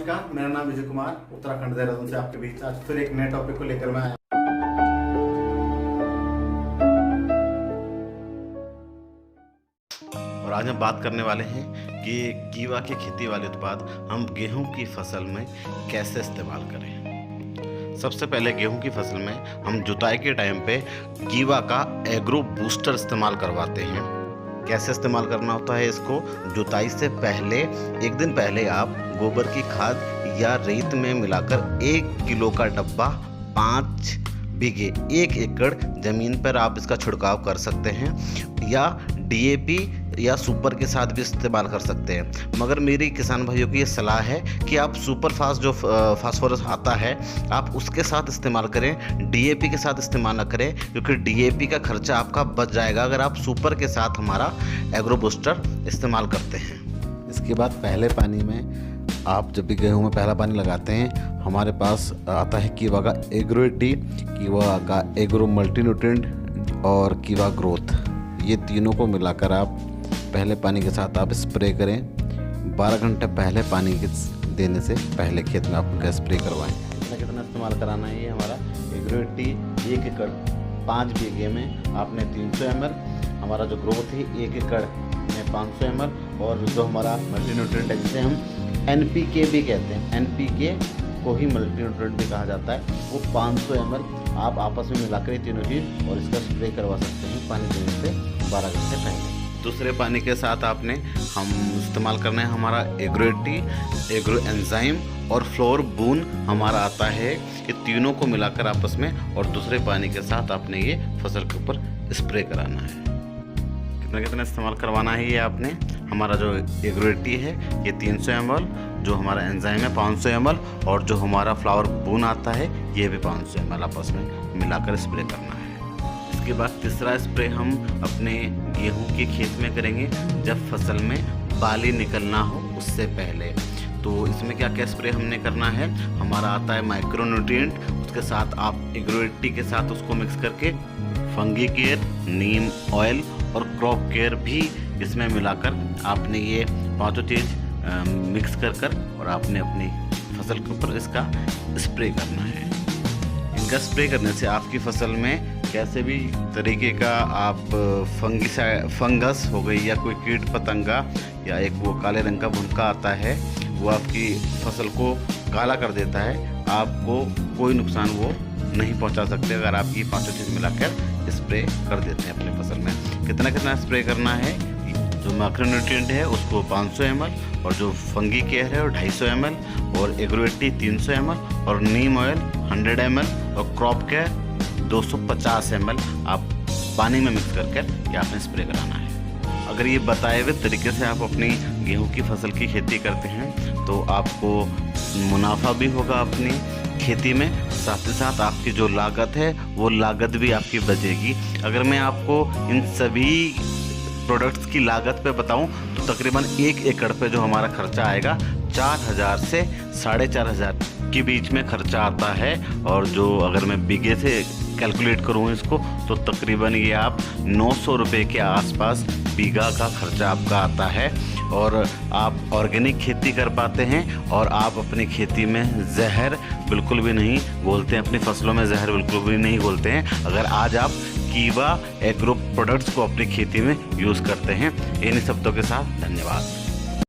नमस्कार, मेरा नाम विजय कुमार, उत्तराखंड देहरादून से आपके बीच आज फिर एक नए टॉपिक को लेकर मैं आया। और आज हम बात करने वाले हैं कि कीवा के खेती वाले उत्पाद हम गेहूं की फसल में कैसे इस्तेमाल करें। सबसे पहले गेहूं की फसल में हम जुताई के टाइम पे कीवा का एग्रो बूस्टर इस्तेमाल करवाते हैं। कैसे इस्तेमाल करना होता है इसको, जुताई से पहले एक दिन पहले आप गोबर की खाद या रेत में मिलाकर 1 किलो का डब्बा 5 बीघे 1 एकड़ ज़मीन पर आप इसका छिड़काव कर सकते हैं, या डीएपी या सुपर के साथ भी इस्तेमाल कर सकते हैं। मगर मेरी किसान भाइयों की ये सलाह है कि आप सुपर फास्ट जो फास्फोरस आता है आप उसके साथ इस्तेमाल करें, डीएपी के साथ इस्तेमाल ना करें, क्योंकि डीएपी का खर्चा आपका बच जाएगा अगर आप सुपर के साथ हमारा एग्रो बूस्टर इस्तेमाल करते हैं। इसके बाद पहले पानी में आप जब भी गेहूं में पहला पानी लगाते हैं, हमारे पास आता है कीवा का एग्रो-80, कीवा का एग्रो मल्टीन्यूट्रिएंट और कीवा ग्रोथ। ये तीनों को मिलाकर आप पहले पानी के साथ आप स्प्रे करें। 12 घंटे पहले पानी के देने से पहले खेत में आप उनका स्प्रे करवाएं। कितना इस्तेमाल कराना है ये हमारा एग्रो-80 1 एकड़ 5 बीघे में आपने 300 ml, हमारा जो ग्रोथ है 1 एकड़ में 500 ml, और जो हमारा मल्टीन्यूट्रिएंट है जिसे हम NPK भी कहते हैं, NPK को ही मल्टीन्यूट्रिएंट भी कहा जाता है, वो 500 ml आप आपस में मिलाकर ये तीनों चीज़ और इसका स्प्रे करवा सकते हैं पानी देने से 12 घंटे पहले। दूसरे पानी के साथ आपने हम इस्तेमाल करना है हमारा एग्रो-80, एग्रो एंजाइम और फ्लोर बून हमारा आता है। ये तीनों को मिलाकर आपस में और दूसरे पानी के साथ आपने ये फसल के ऊपर स्प्रे कराना है। कितना इस्तेमाल करवाना है ये आपने, हमारा जो एग्रो-80 है ये 300 ml, जो हमारा एंजाइम है 500 ml, और जो हमारा फ्लावर बून आता है ये भी 500 ml आपस में मिलाकर स्प्रे करना है। इसके बाद तीसरा स्प्रे हम अपने गेहूं के खेत में करेंगे जब फसल में बाली निकलना हो उससे पहले। तो इसमें क्या क्या स्प्रे हमने करना है, हमारा आता है माइक्रो न्यूट्रिएंट, उसके साथ आप एग्रो-80 के साथ उसको मिक्स करके फंगी केयर, नीम ऑयल और क्रॉप केयर भी इसमें मिलाकर आपने ये पांचों चीज़ मिक्स कर और आपने अपनी फसल के ऊपर इसका स्प्रे करना है। इनका स्प्रे करने से आपकी फसल में कैसे भी तरीके का आप फंगस हो गई या कोई कीट पतंगा या एक वो काले रंग का भुनका आता है वो आपकी फसल को काला कर देता है, आपको कोई नुकसान वो नहीं पहुंचा सकते अगर आप ये पांचों चीज़ मिलाकर स्प्रे कर देते हैं अपनी फसल में। कितना स्प्रे करना है, जो माइक्रो न्यूट्रिएंट है उसको 500 ml, और जो फंगी केयर है वो 250 ml, और एग्रो-80 300 ml, और नीम ऑयल 100 ml, और क्रॉप केयर 250 ml आप पानी में मिक्स करके ये आपने स्प्रे कराना है। अगर ये बताए हुए तरीके से आप अपनी गेहूं की फसल की खेती करते हैं तो आपको मुनाफा भी होगा अपनी खेती में, साथ ही साथ आपकी जो लागत है वो लागत भी आपकी बचेगी। अगर मैं आपको इन सभी प्रोडक्ट्स की लागत पे बताऊं तो तकरीबन 1 एकड़ पे जो हमारा खर्चा आएगा 4000 से 4500 के बीच में खर्चा आता है, और जो अगर मैं बीघे से कैलकुलेट करूँ इसको तो तकरीबन ये आप 900 रुपये के आसपास बीघा का खर्चा आपका आता है, और आप ऑर्गेनिक खेती कर पाते हैं, और आप अपनी खेती में जहर बिल्कुल भी नहीं घोलते हैं, अपनी फसलों में जहर बिल्कुल भी नहीं घोलते हैं अगर आज आप कीवा एग्रो प्रोडक्ट्स को अपनी खेती में यूज़ करते हैं। इन्हीं शब्दों के साथ धन्यवाद।